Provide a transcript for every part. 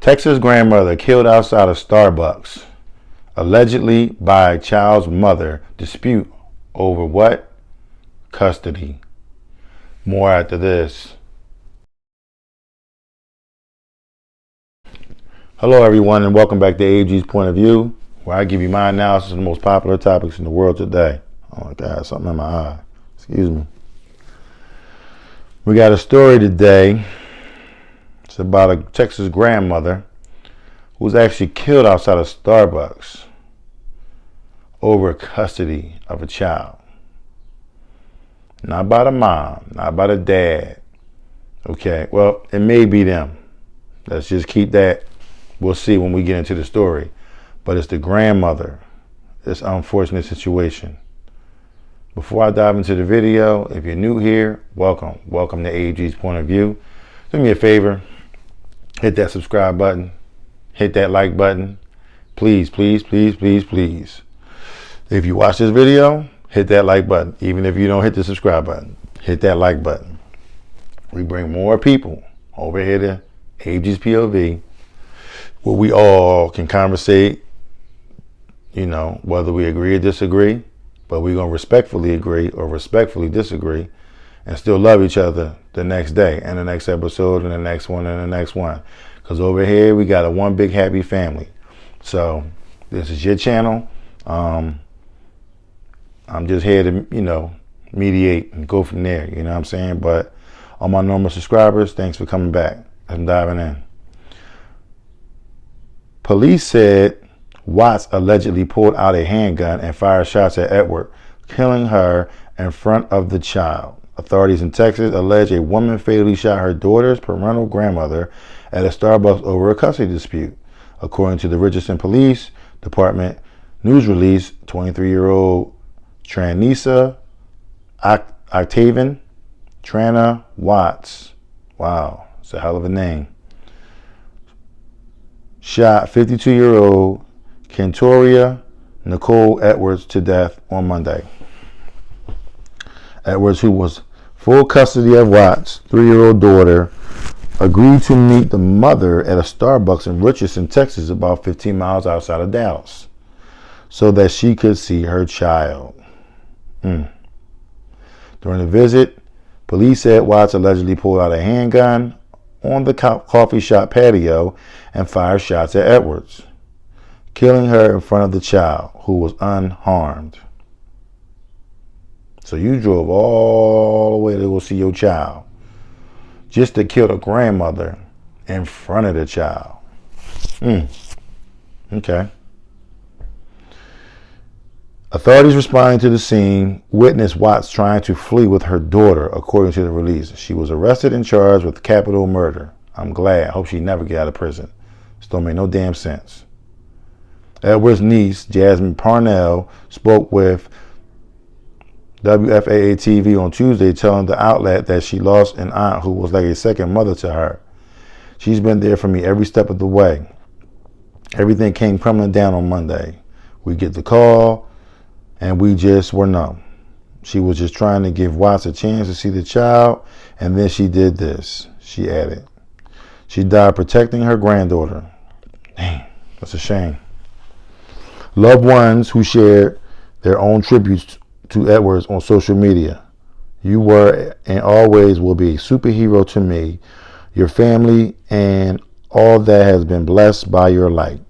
Texas grandmother killed outside of Starbucks, allegedly by child's mother. Dispute over what? Custody. More after this. Hello everyone, and welcome back to AG's Point of View, where I give you my analysis of the most popular topics in the world today. Oh my God, something in my eye. Excuse me. We got a story today. It's about a Texas grandmother who was actually killed outside of Starbucks over custody of a child. Not by the mom, not by the dad. Okay, well, it may be them. Let's just keep that. We'll see when we get into the story. But it's the grandmother. This unfortunate situation. Before I dive into the video, if you're new here, welcome. Welcome to AG's Point of View. Do me a favor. Hit that subscribe button. Hit that like button. Please, please, please, please, please. If you watch this video, hit that like button. Even if you don't hit the subscribe button, hit that like button. We bring more people over here to AG's POV, where we all can conversate, whether we agree or disagree, but we're going to respectfully agree or respectfully disagree and still love each other the next day and the next episode and the next one and the next one. Because over here, we got a one big happy family. So this is your channel. I'm just here to, mediate and go from there. You know what I'm saying? But all my normal subscribers, thanks for coming back. I'm diving in. Police said Watts allegedly pulled out a handgun and fired shots at Edwards, killing her in front of the child. Authorities in Texas allege a woman fatally shot her daughter's paternal grandmother at a Starbucks over a custody dispute. According to the Richardson Police Department news release, 23-year-old Tranisa Octavin Trana Watts, wow, it's a hell of a name, shot 52-year-old Kentoria Nicole Edwards to death on Monday. Edwards, who was full custody of Watts' 3-year-old daughter, agreed to meet the mother at a Starbucks in Richardson, Texas, about 15 miles outside of Dallas, so that she could see her child. During the visit, police said Watts allegedly pulled out a handgun on the coffee shop patio and fired shots at Edwards, killing her in front of the child, who was unharmed. So you drove all the way to go see your child just to kill the grandmother in front of the child. Okay. Authorities responding to the scene witnessed Watts trying to flee with her daughter, according to the release. She was arrested and charged with capital murder. I'm glad. I hope she never get out of prison. This don't make no damn sense. Edwards' niece, Jazmin Parnell, spoke with WFAA-TV on Tuesday, telling the outlet that she lost an aunt who was like a second mother to her. She's been there for me every step of the way. Everything came crumbling down on Monday. We get the call, and we just were numb. She was just trying to give Watts a chance to see the child, and then she did this, she added. She died protecting her granddaughter. Dang, that's a shame. Loved ones who shared their own tributes to Edwards on social media. You were and always will be a superhero to me, your family, and all that has been blessed by your light.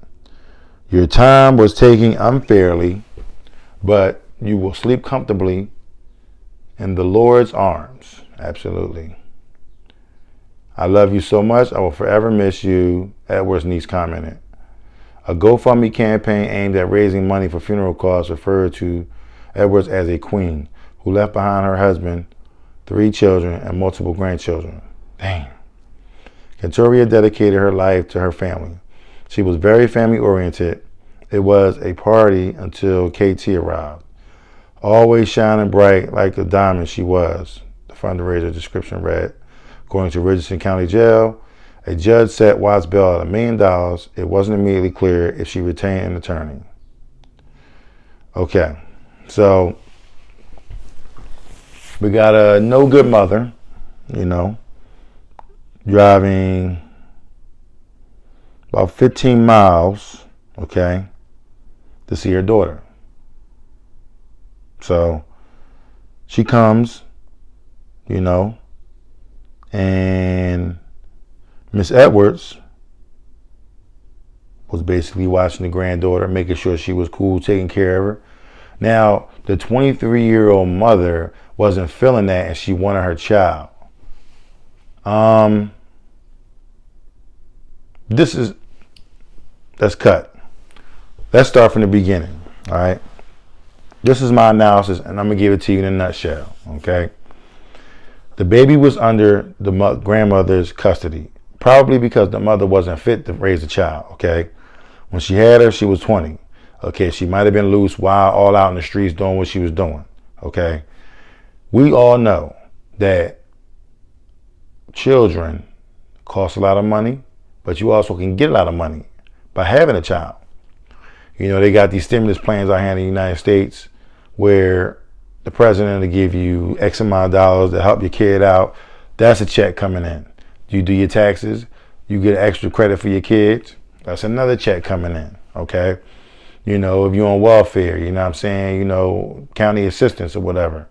Your time was taken unfairly, but you will sleep comfortably in the Lord's arms. Absolutely. I love you so much. I will forever miss you, Edwards' niece commented. A GoFundMe campaign aimed at raising money for funeral costs referred to Edwards as a queen who left behind her husband, 3 children, and multiple grandchildren. Dang. Kentoria dedicated her life to her family. She was very family-oriented. It was a party until KT arrived. Always shining bright like the diamond she was, the fundraiser description read. According to Richardson County Jail, a judge set Watts' bail at $1 million. It wasn't immediately clear if she retained an attorney. Okay, so we got a no good mother, driving about 15 miles, okay, to see her daughter. So she comes, you know, and Miss Edwards was basically watching the granddaughter, making sure she was cool, taking care of her. Now, the 23-year-old mother wasn't feeling that, and she wanted her child. Let's cut. Let's start from the beginning, all right? This is my analysis, and I'm going to give it to you in a nutshell, okay? The baby was under the grandmother's custody, probably because the mother wasn't fit to raise a child, okay? When she had her, she was 20. Okay, she might have been loose, wild, all out in the streets doing what she was doing, okay? We all know that children cost a lot of money, but you also can get a lot of money by having a child. You know, they got these stimulus plans out here in the United States where the president will give you X amount of dollars to help your kid out. That's a check coming in. You do your taxes, you get extra credit for your kids. That's another check coming in, okay? You know, if you're on welfare, you know what I'm saying, you know, county assistance or whatever.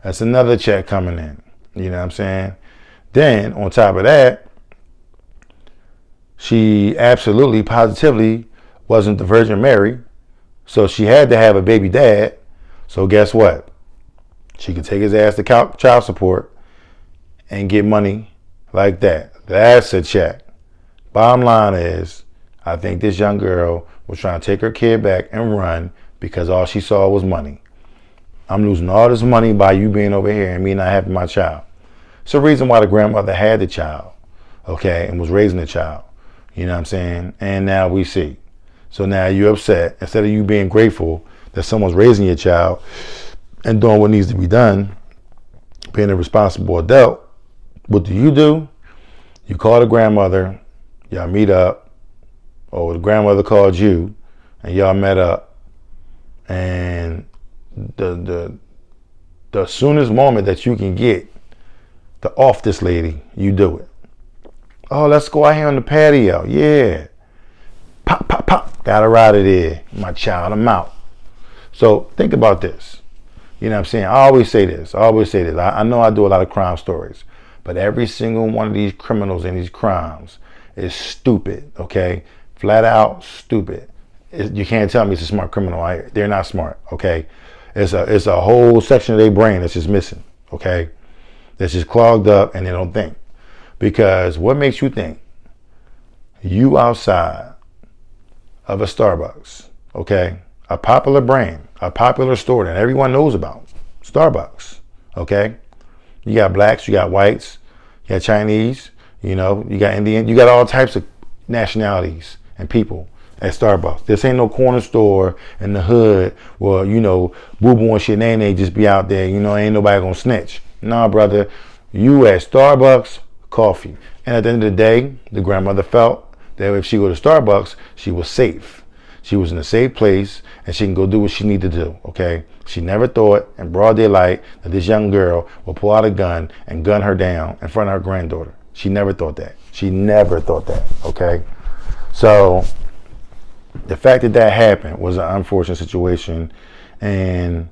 That's another check coming in, you know what I'm saying? Then, on top of that, she absolutely, positively wasn't the Virgin Mary, so she had to have a baby dad. So guess what? She could take his ass to child support and get money like that. That's a check. Bottom line is, I think this young girl was trying to take her kid back and run because all she saw was money. I'm losing all this money by you being over here and me not having my child. It's the reason why the grandmother had the child, okay, and was raising the child. You know what I'm saying? And now we see. So now you're upset. Instead of you being grateful that someone's raising your child and doing what needs to be done, being a responsible adult, what do? You call the grandmother, y'all meet up, or the grandmother called you, and y'all met up, and the soonest moment that you can get to off this lady, you do it. Oh, let's go out here on the patio. Yeah. Pop, pop, pop. Got her out of there. My child, I'm out. So think about this. You know what I'm saying? I always say this. I know I do a lot of crime stories, but every single one of these criminals and these crimes is stupid, okay? Flat out stupid. You can't tell me it's a smart criminal. They're not smart, okay? It's a whole section of their brain that's just missing, okay? That's just clogged up and they don't think. Because what makes you think you outside of a Starbucks, okay? A popular brand, a popular store that everyone knows about, Starbucks, okay? You got blacks, you got whites, you got Chinese, you know, you got Indian, you got all types of nationalities and people at Starbucks. This ain't no corner store in the hood where, you know, boo boo and shit, they just be out there, you know, ain't nobody gonna snitch. Nah, brother, you at Starbucks, coffee. And at the end of the day, the grandmother felt that if she go to Starbucks, she was safe. She was in a safe place and she can go do what she need to do, okay? She never thought in broad daylight that this young girl will pull out a gun and gun her down in front of her granddaughter. She never thought that. She never thought that, okay? So the fact that that happened was an unfortunate situation. And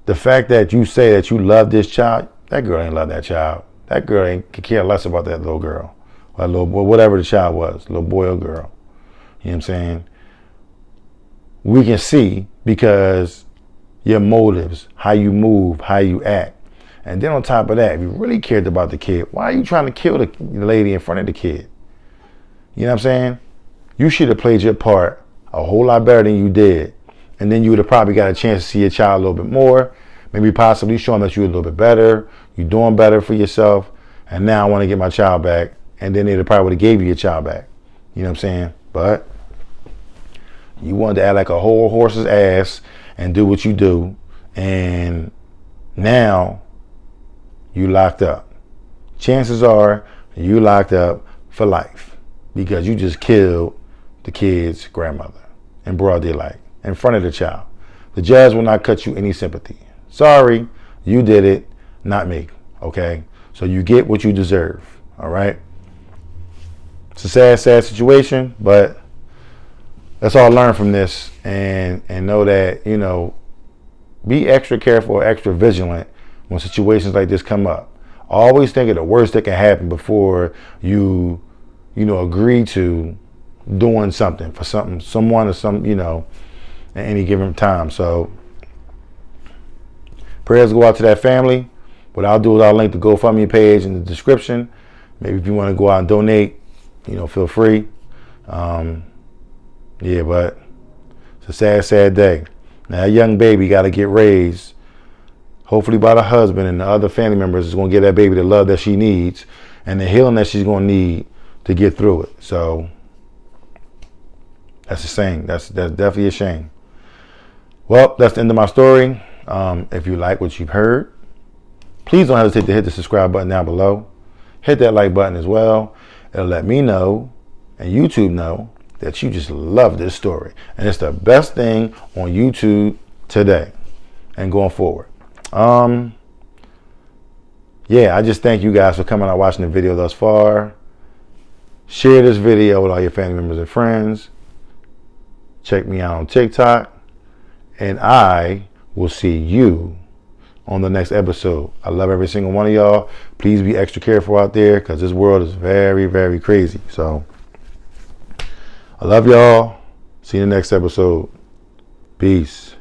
the fact that you say that you love this child, that girl ain't love that child. That girl could care less about that little girl, or little boy, whatever the child was, little boy or girl. You know what I'm saying? We can see because your motives, how you move, how you act. And then on top of that, if you really cared about the kid, why are you trying to kill the lady in front of the kid? You know what I'm saying? You should have played your part a whole lot better than you did. And then you would have probably got a chance to see your child a little bit more. Maybe possibly show them that you're a little bit better. You're doing better for yourself. And now I want to get my child back. And then they probably would have gave you your child back. You know what I'm saying? But you wanted to act like a whole horse's ass and do what you do. And now you locked up. Chances are you locked up for life because you just killed the kid's grandmother in broad daylight in front of the child. The judge will not cut you any sympathy. Sorry, you did it, not me, okay? So you get what you deserve, all right? It's a sad, sad situation, but let's all learn from this and know that, you know, be extra careful, extra vigilant when situations like this come up. Always think of the worst that can happen before you agree to doing something for someone or some, at any given time. So prayers go out to that family. What I'll do is I'll link the GoFundMe page in the description. Maybe if you want to go out and donate, feel free. Yeah, but it's a sad, sad day. Now, a young baby got to get raised, hopefully by the husband and the other family members is going to give that baby the love that she needs and the healing that she's going to need to get through it. So that's a shame. That's definitely a shame. Well, that's the end of my story. If you like what you've heard, please don't hesitate to hit the subscribe button down below. Hit that like button as well. It'll let me know and YouTube know that you just love this story. And it's the best thing on YouTube today and going forward. Yeah, I just thank you guys for coming out watching the video thus far. Share this video with all your family members and friends. Check me out on TikTok. And I will see you on the next episode. I love every single one of y'all. Please be extra careful out there because this world is very, very crazy. So I love y'all. See you in the next episode. Peace.